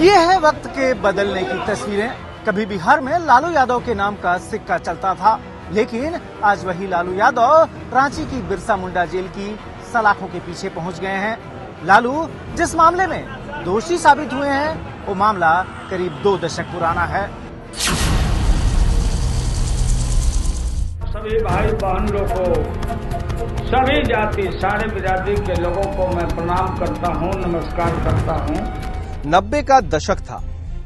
ये है वक्त के बदलने की तस्वीरें। कभी बिहार में लालू यादव के नाम का सिक्का चलता था, लेकिन आज वही लालू यादव रांची की बिरसा मुंडा जेल की सलाखों के पीछे पहुंच गए हैं। लालू जिस मामले में दोषी साबित हुए हैं, वो मामला करीब 2 दशक पुराना है। सभी भाई बहन लोगों को, सभी जाति, सारे बिरादरी के लोगों को मैं प्रणाम करता हूं, नमस्कार करता हूं। 90 का दशक था।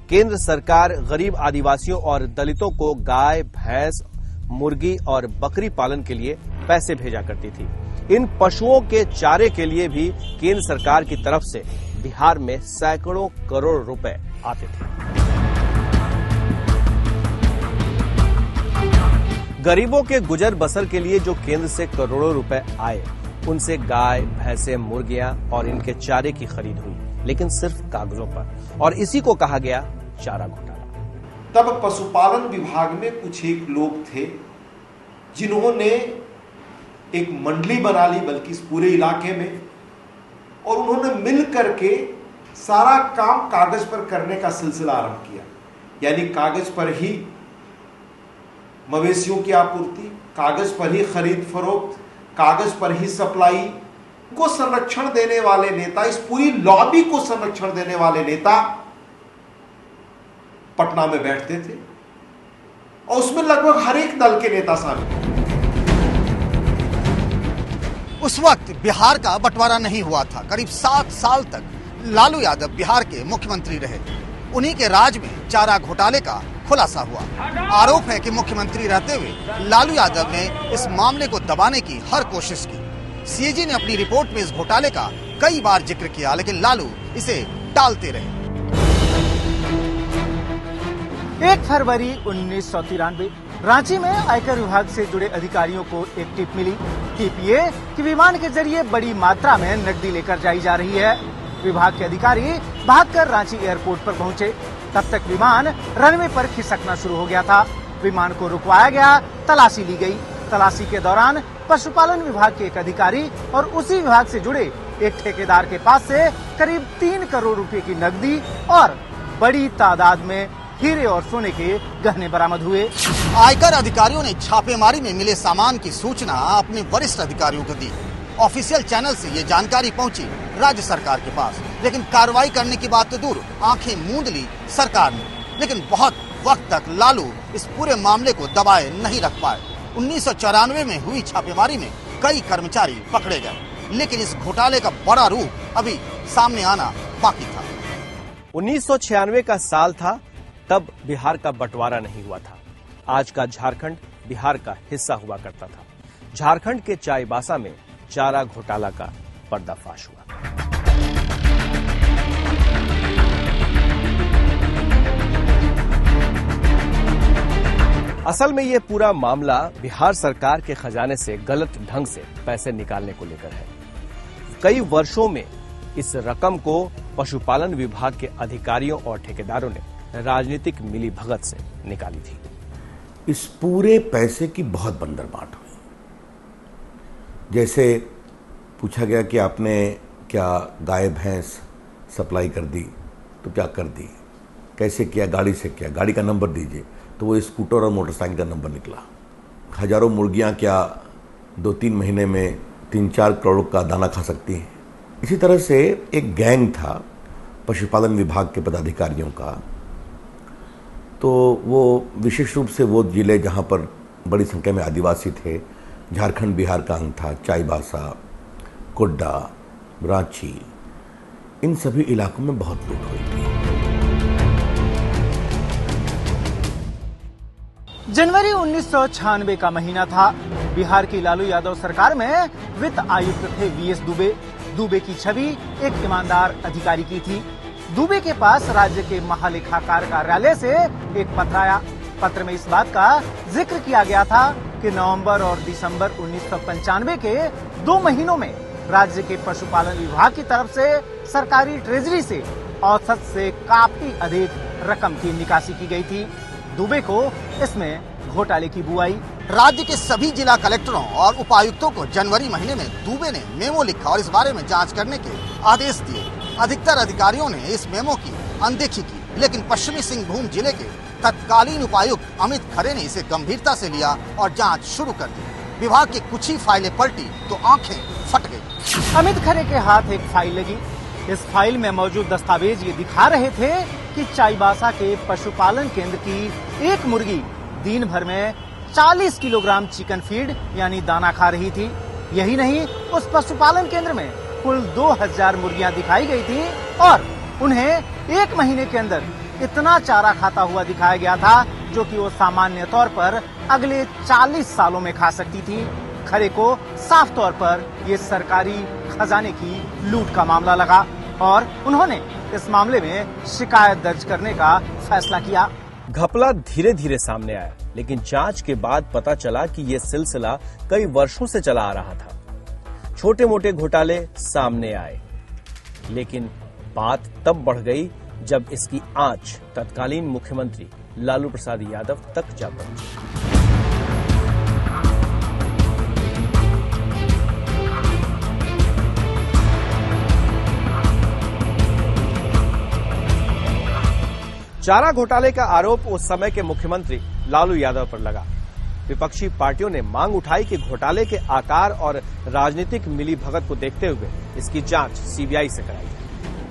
केंद्र सरकार गरीब आदिवासियों और दलितों को गाय, भैंस, मुर्गी और बकरी पालन के लिए पैसे भेजा करती थी। इन पशुओं के चारे के लिए भी केंद्र सरकार की तरफ से बिहार में सैकड़ों करोड़ रुपए आते थे। गरीबों के गुजर बसर के लिए जो केंद्र से करोड़ों रुपए आए, उनसे गाय, भैंसे, मुर्गियां और इनके चारे की खरीद हुई, लेकिन सिर्फ कागजों पर, और इसी को कहा गया चारा घोटाला। तब पशुपालन विभाग में कुछ एक लोग थे जिन्होंने एक मंडली बना ली, बल्कि इस पूरे इलाके में, और उन्होंने मिल करके सारा काम कागज पर करने का सिलसिला आरंभ किया। यानी कागज पर ही मवेशियों की आपूर्ति, कागज पर ही खरीद फरोख्त, कागज पर ही सप्लाई को संरक्षण देने वाले नेता, इस पूरी लॉबी को संरक्षण देने वाले नेता पटना में बैठते थे, और उसमें लगभग हर एक दल के नेता शामिल थे। उस वक्त बिहार का बंटवारा नहीं हुआ था। करीब 7 साल तक लालू यादव बिहार के मुख्यमंत्री रहे। उन्हीं के राज में चारा घोटाले का खुलासा हुआ। आरोप है कि मुख्यमंत्री रहते हुए लालू यादव ने इस मामले को दबाने की हर कोशिश की। सीएजी ने अपनी रिपोर्ट में इस घोटाले का कई बार जिक्र किया, लेकिन लालू इसे टालते रहे। 1 फरवरी 1993 रांची में आयकर विभाग से जुड़े अधिकारियों को एक टिप मिली। टिप ये कि विमान के जरिए बड़ी मात्रा में नकदी लेकर जाई जा रही है। विभाग के अधिकारी भागकर रांची एयरपोर्ट पर पहुंचे। तब तक विमान रनवे पर खिसकना शुरू हो गया था। विमान को रुकवाया गया, तलाशी ली गई। तलाशी के दौरान पशुपालन विभाग के एक अधिकारी और उसी विभाग से जुड़े एक ठेकेदार के पास से करीब 3 करोड़ रुपए की नकदी और बड़ी तादाद में हीरे और सोने के गहने बरामद हुए। आयकर अधिकारियों ने छापेमारी में मिले सामान की सूचना अपने वरिष्ठ अधिकारियों को दी। ऑफिशियल चैनल से ये जानकारी पहुंची राज्य सरकार के पास, लेकिन कार्रवाई करने की बात तो दूर, आंखें मूंद ली सरकार ने। लेकिन बहुत वक्त तक लालू इस पूरे मामले को दबाए नहीं रख पाए। 1994 में हुई छापेमारी में कई कर्मचारी पकड़े गए, लेकिन इस घोटाले का बड़ा रूप अभी सामने आना बाकी था। 1996 का साल था, तब बिहार का बंटवारा नहीं हुआ था। आज का झारखंड बिहार का हिस्सा हुआ करता था। झारखंड के चाईबासा में चारा घोटाला का पर्दाफाश हुआ। असल में ये पूरा मामला बिहार सरकार के खजाने से गलत ढंग से पैसे निकालने को लेकर है। कई वर्षों में इस रकम को पशुपालन विभाग के अधिकारियों और ठेकेदारों ने राजनीतिक मिलीभगत से निकाली थी। इस पूरे पैसे की बहुत बंदरबाट हुई। जैसे पूछा गया कि आपने क्या गाय भैंस सप्लाई कर दी, तो क्या कर दी, कैसे किया, गाड़ी से किया, गाड़ी का नंबर दीजिए, तो वो स्कूटर और मोटरसाइकिल का नंबर निकला। हजारों मुर्गियां क्या 2-3 महीने में 3-4 करोड़ का दाना खा सकती हैं। इसी तरह से एक गैंग था पशुपालन विभाग के पदाधिकारियों का। तो वो विशेष रूप से वो जिले जहाँ पर बड़ी संख्या में आदिवासी थे, झारखंड बिहार का अंग था, चाईबासा, गोड्डा, रांची, इन सभी इलाकों में बहुत लूट हुई थी। जनवरी 1996 का महीना था। बिहार की लालू यादव सरकार में वित्त आयुक्त थे वीएस दुबे। दुबे की छवि एक ईमानदार अधिकारी की थी। दुबे के पास राज्य के महालेखाकार कार्यालय से एक पत्र आया। पत्र में इस बात का जिक्र किया गया था कि नवंबर और दिसंबर 1995 के 2 महीनों में राज्य के पशुपालन विभाग की तरफ से सरकारी ट्रेजरी से औसत से काफी अधिक रकम की निकासी की गई थी। दुबे को इसमें घोटाले की बुआई। राज्य के सभी जिला कलेक्टरों और उपायुक्तों को जनवरी महीने में दुबे ने मेमो लिखा और इस बारे में जांच करने के आदेश दिए। अधिकतर अधिकारियों ने इस मेमो की अनदेखी की, लेकिन पश्चिमी सिंहभूम जिले के तत्कालीन उपायुक्त अमित खरे ने इसे गंभीरता से लिया और जांच शुरू कर दी। विभाग की कुछ ही फाइलें पलटी तो आंखें फट गई। अमित खरे के हाथ एक फाइल लगी। इस फाइल में मौजूद दस्तावेज ये दिखा रहे थे कि चाईबासा के पशुपालन केंद्र की एक मुर्गी दिन भर में 40 किलोग्राम चिकन फीड यानी दाना खा रही थी। यही नहीं, उस पशुपालन केंद्र में कुल 2000 मुर्गियां दिखाई गई थी और उन्हें एक महीने के अंदर इतना चारा खाता हुआ दिखाया गया था जो कि वो सामान्य तौर पर अगले 40 सालों में खा सकती थी। खरे को साफ तौर पर ये सरकारी खजाने की लूट का मामला लगा और उन्होंने इस मामले में शिकायत दर्ज करने का फैसला किया। घपला धीरे धीरे सामने आया, लेकिन जांच के बाद पता चला कि यह सिलसिला कई वर्षों से चला आ रहा था। छोटे मोटे घोटाले सामने आए, लेकिन बात तब बढ़ गई जब इसकी आंच तत्कालीन मुख्यमंत्री लालू प्रसाद यादव तक जा पहुंची। चारा घोटाले का आरोप उस समय के मुख्यमंत्री लालू यादव पर लगा। विपक्षी पार्टियों ने मांग उठाई कि घोटाले के आकार और राजनीतिक मिलीभगत को देखते हुए इसकी जांच सीबीआई से कराई जाए।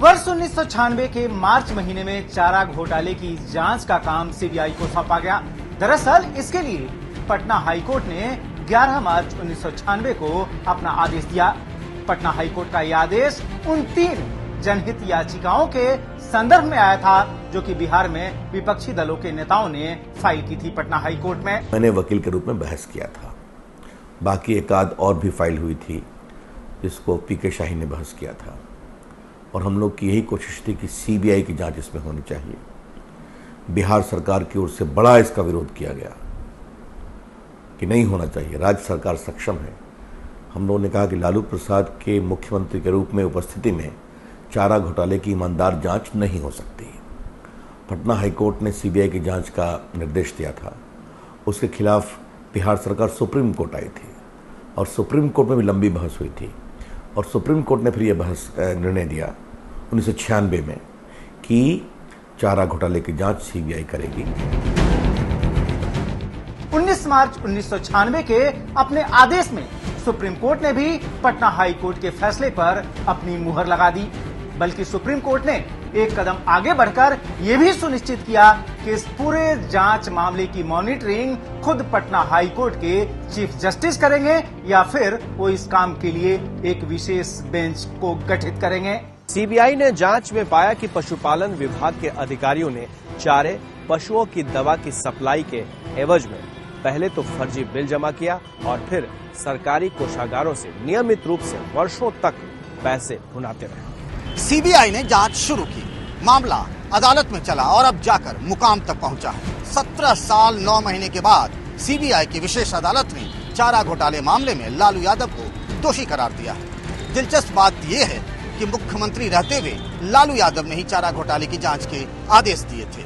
वर्ष 1996 के मार्च महीने में चारा घोटाले की जांच का काम सीबीआई को सौंपा गया। दरअसल इसके लिए पटना हाईकोर्ट ने 11 मार्च 1996 को अपना आदेश दिया। पटना हाईकोर्ट का यह आदेश उन 3 जनहित याचिकाओं के संदर्भ में आया था जो कि बिहार में विपक्षी दलों के नेताओं ने फाइल की थी पटना हाईकोर्ट में। मैंने वकील के रूप में बहस किया था। बाकी एक आध और भी फाइल हुई थी जिसको पीके शाही ने बहस किया था और हम लोग की यही कोशिश थी कि सीबीआई की जांच इसमें होनी चाहिए। बिहार सरकार की ओर से बड़ा इसका विरोध किया गया कि नहीं होना चाहिए, राज्य सरकार सक्षम है। हम लोगों ने कहा कि लालू प्रसाद के मुख्यमंत्री के रूप में उपस्थिति में चारा घोटाले की ईमानदार जांच नहीं हो सकती। पटना हाईकोर्ट ने सीबीआई की जांच का निर्देश दिया था। उसके खिलाफ बिहार सरकार सुप्रीम कोर्ट आई थी और सुप्रीम कोर्ट में भी लंबी बहस हुई थी और सुप्रीम कोर्ट ने फिर यह बहस निर्णय दिया 1996 में कि चारा घोटाले की जांच सीबीआई करेगी। 19 मार्च 1996 के अपने आदेश में सुप्रीम कोर्ट ने भी पटना हाई कोर्ट के फैसले पर अपनी मुहर लगा दी। बल्कि सुप्रीम कोर्ट ने एक कदम आगे बढ़कर यह भी सुनिश्चित किया कि इस पूरे जांच मामले की मॉनिटरिंग खुद पटना हाई कोर्ट के चीफ जस्टिस करेंगे या फिर वो इस काम के लिए एक विशेष बेंच को गठित करेंगे। सीबीआई ने जांच में पाया कि पशुपालन विभाग के अधिकारियों ने चारे, पशुओं की दवा की सप्लाई के एवज में पहले तो फर्जी बिल जमा किया और फिर सरकारी कोषागारों से नियमित रूप से वर्षों तक पैसे भुनाते रहे। सीबीआई ने जांच शुरू की, मामला अदालत में चला और अब जाकर मुकाम तक पहुंचा है। 17 साल 9 महीने के बाद सीबीआई की विशेष अदालत ने चारा घोटाले मामले में लालू यादव को दोषी करार दिया है। दिलचस्प बात यह है कि मुख्यमंत्री रहते हुए लालू यादव ने ही चारा घोटाले की जांच के आदेश दिए थे।